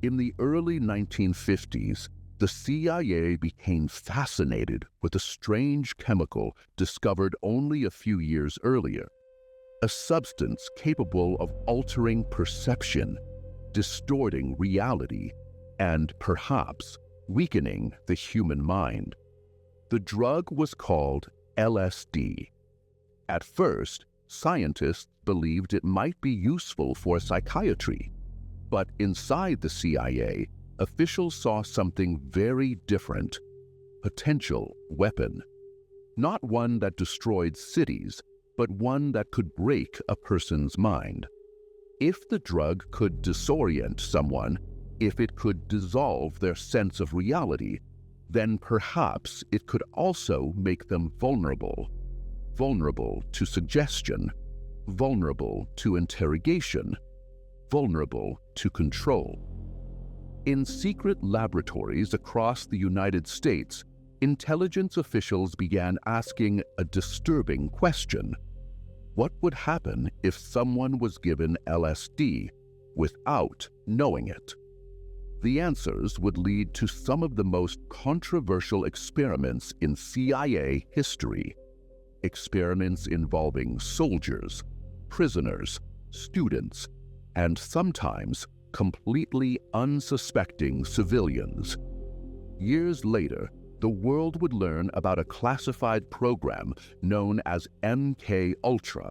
In the early 1950s, the CIA became fascinated with a strange chemical discovered only a few years earlier, a substance capable of altering perception, distorting reality, and perhaps weakening the human mind. The drug was called LSD. At first, scientists believed it might be useful for psychiatry, but inside the CIA, officials saw something very different: potential weapon. Not one that destroyed cities, but one that could break a person's mind. If the drug could disorient someone, if it could dissolve their sense of reality, then perhaps it could also make them vulnerable. Vulnerable to suggestion, vulnerable to interrogation, vulnerable to control. In secret laboratories across the United States, intelligence officials began asking a disturbing question. What would happen if someone was given LSD without knowing it? The answers would lead to some of the most controversial experiments in CIA history. Experiments involving soldiers, prisoners, students, and sometimes completely unsuspecting civilians. Years later, the world would learn about a classified program known as MKUltra.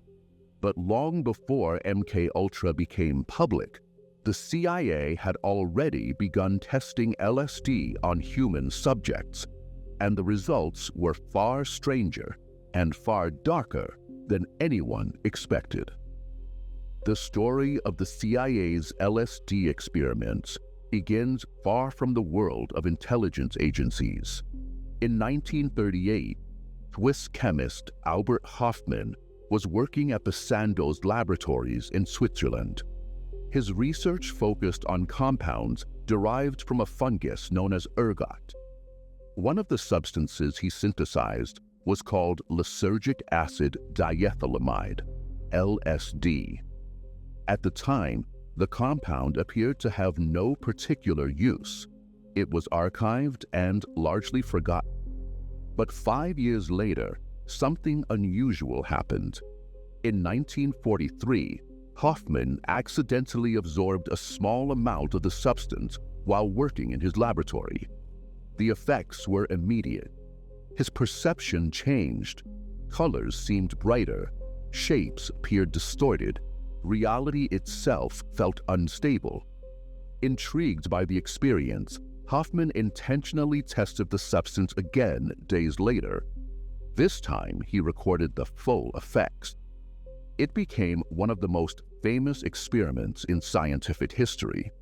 But long before MKUltra became public, the CIA had already begun testing LSD on human subjects, and the results were far stranger and far darker than anyone expected. The story of the CIA's LSD experiments begins far from the world of intelligence agencies. In 1938, Swiss chemist Albert Hofmann was working at the Sandoz laboratories in Switzerland. His research focused on compounds derived from a fungus known as ergot. One of the substances he synthesized was called lysergic acid diethylamide, LSD. At the time, the compound appeared to have no particular use. It was archived and largely forgotten. But 5 years later, something unusual happened. In 1943, Hofmann accidentally absorbed a small amount of the substance while working in his laboratory. The effects were immediate. His perception changed. Colors seemed brighter. Shapes appeared distorted. Reality itself felt unstable. Intrigued by the experience, Hofmann intentionally tested the substance again days later. This time, he recorded the full effects. It became one of the most famous experiments in scientific history.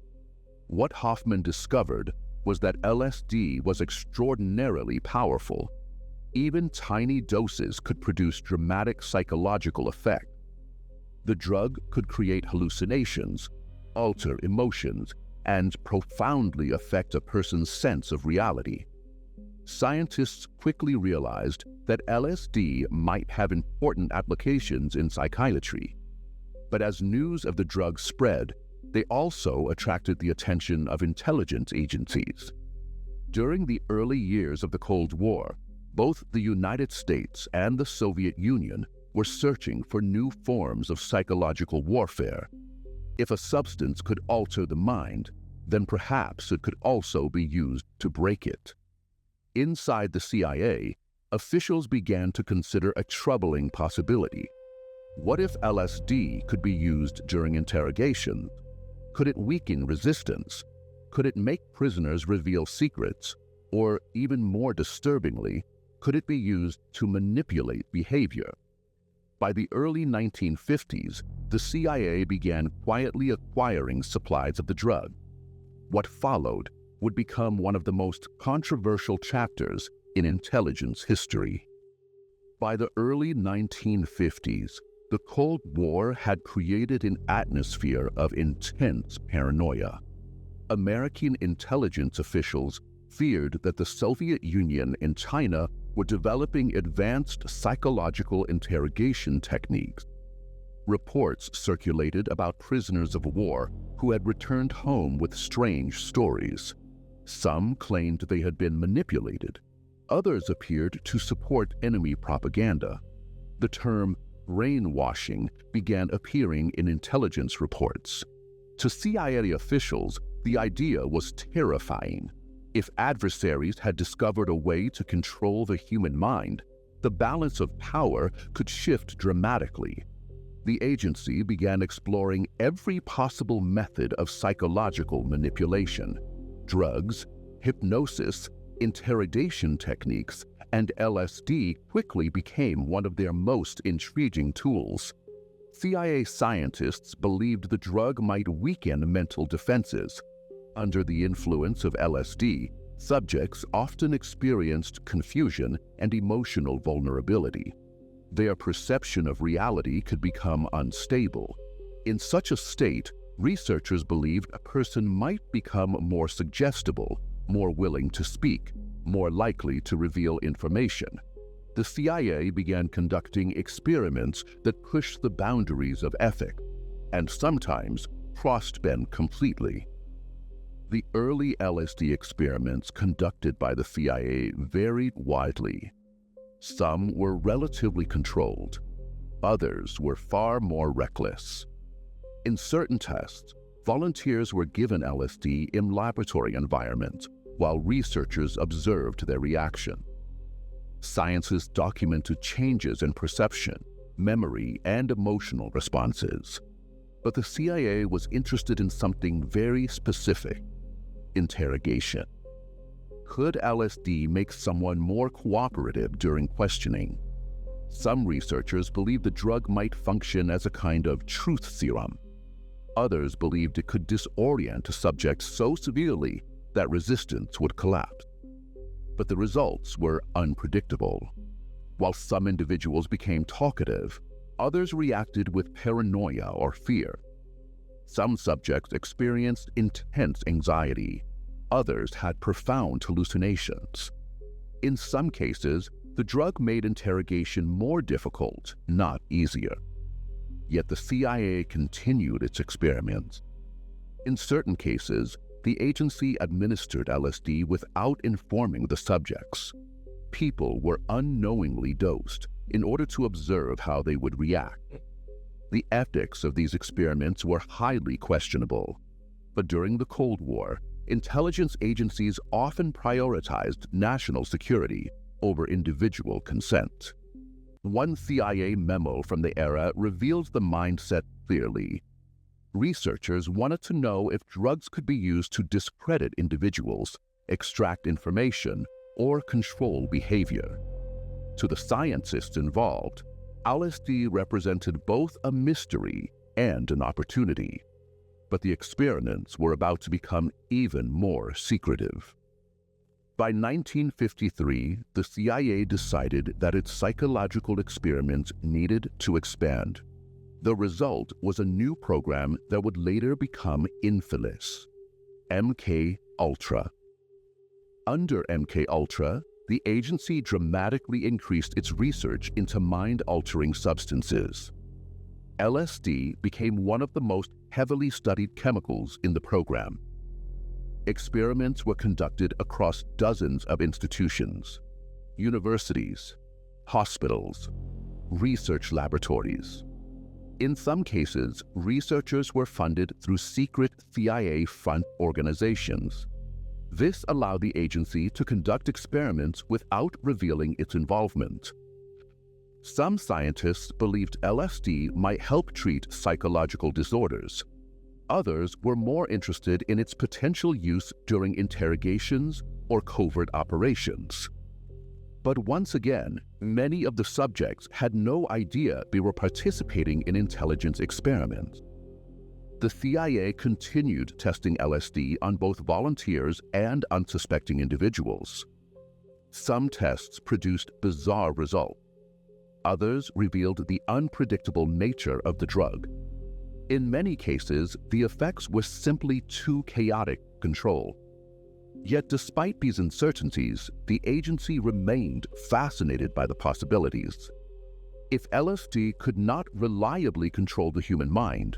What Hofmann discovered was that LSD was extraordinarily powerful. Even tiny doses could produce dramatic psychological effect. The drug could create hallucinations, alter emotions, and profoundly affect a person's sense of reality. Scientists quickly realized that LSD might have important applications in psychiatry. But as news of the drug spread, they also attracted the attention of intelligence agencies. During the early years of the Cold War, both the United States and the Soviet Union were searching for new forms of psychological warfare. If a substance could alter the mind, then perhaps it could also be used to break it. Inside the CIA, officials began to consider a troubling possibility. What if LSD could be used during interrogation? Could it weaken resistance? Could it make prisoners reveal secrets? Or, even more disturbingly, could it be used to manipulate behavior? By the early 1950s, the CIA began quietly acquiring supplies of the drug. What followed would become one of the most controversial chapters in intelligence history. By the early 1950s, the Cold War had created an atmosphere of intense paranoia. American intelligence officials feared that the Soviet Union and China were developing advanced psychological interrogation techniques. Reports circulated about prisoners of war who had returned home with strange stories. Some claimed they had been manipulated. Others appeared to support enemy propaganda. The term brainwashing began appearing in intelligence reports. To CIA officials, the idea was terrifying. If adversaries had discovered a way to control the human mind, the balance of power could shift dramatically. The agency began exploring every possible method of psychological manipulation. Drugs, hypnosis, interrogation techniques, and LSD quickly became one of their most intriguing tools. CIA scientists believed the drug might weaken mental defenses. Under the influence of LSD, subjects often experienced confusion and emotional vulnerability. Their perception of reality could become unstable. In such a state, researchers believed a person might become more suggestible, more willing to speak, more likely to reveal information. The CIA began conducting experiments that pushed the boundaries of ethics, and sometimes crossed them completely. The early LSD experiments conducted by the CIA varied widely. Some were relatively controlled. Others were far more reckless. In certain tests, volunteers were given LSD in laboratory environments, while researchers observed their reaction. Scientists documented changes in perception, memory, and emotional responses. But the CIA was interested in something very specific: interrogation. Could LSD make someone more cooperative during questioning? Some researchers believed the drug might function as a kind of truth serum. Others believed it could disorient a subject so severely that resistance would collapse. But the results were unpredictable. While some individuals became talkative, others reacted with paranoia or fear. Some subjects experienced intense anxiety. Others had profound hallucinations. In some cases, the drug made interrogation more difficult, not easier. Yet the CIA continued its experiments. In certain cases, the agency administered LSD without informing the subjects. People were unknowingly dosed in order to observe how they would react. The ethics of these experiments were highly questionable. But during the Cold War, intelligence agencies often prioritized national security over individual consent. One CIA memo from the era reveals the mindset clearly. Researchers wanted to know if drugs could be used to discredit individuals, extract information, or control behavior. To the scientists involved, LSD represented both a mystery and an opportunity. But the experiments were about to become even more secretive. By 1953, the CIA decided that its psychological experiments needed to expand. The result was a new program that would later become infamous: MKUltra. Under MKUltra, the agency dramatically increased its research into mind-altering substances. LSD became one of the most heavily studied chemicals in the program. Experiments were conducted across dozens of institutions, universities, hospitals, research laboratories. In some cases, researchers were funded through secret CIA-front organizations. This allowed the agency to conduct experiments without revealing its involvement. Some scientists believed LSD might help treat psychological disorders. Others were more interested in its potential use during interrogations or covert operations. But once again, many of the subjects had no idea they were participating in intelligence experiments. The CIA continued testing LSD on both volunteers and unsuspecting individuals. Some tests produced bizarre results. Others revealed the unpredictable nature of the drug. In many cases, the effects were simply too chaotic to control. Yet despite these uncertainties, the agency remained fascinated by the possibilities. If LSD could not reliably control the human mind,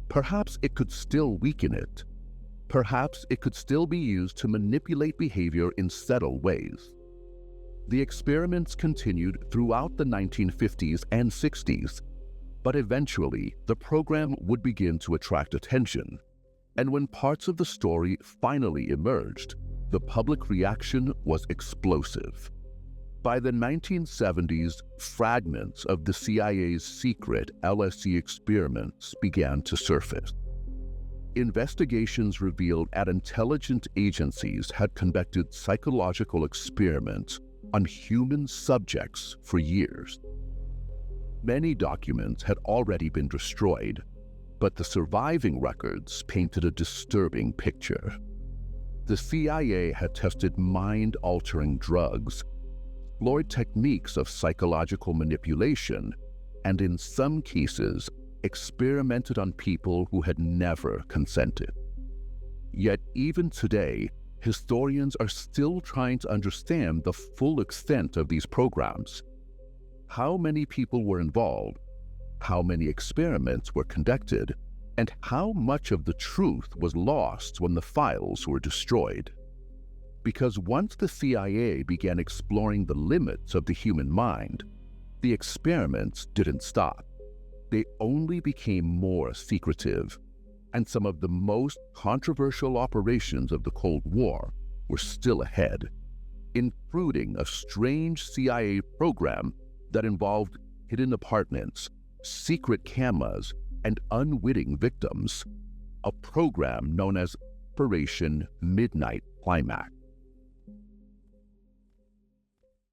Perhaps it could still weaken it. Perhaps it could still be used to manipulate behavior in subtle ways. The experiments continued throughout the 1950s and 60s, but eventually the program would begin to attract attention. And when parts of the story finally emerged, the public reaction was explosive. By the 1970s, fragments of the CIA's secret LSD experiments began to surface. Investigations revealed that intelligence agencies had conducted psychological experiments on human subjects for years. Many documents had already been destroyed, but the surviving records painted a disturbing picture. The CIA had tested mind-altering drugs, explored techniques of psychological manipulation, and in some cases, experimented on people who had never consented. Yet even today, historians are still trying to understand the full extent of these programs. How many people were involved, how many experiments were conducted, and how much of the truth was lost when the files were destroyed. Because once the CIA began exploring the limits of the human mind, the experiments didn't stop. They only became more secretive, and some of the most controversial operations of the Cold War were still ahead, including a strange CIA program that involved hidden apartments, secret cameras, and unwitting victims, a program known as Operation Midnight Climax.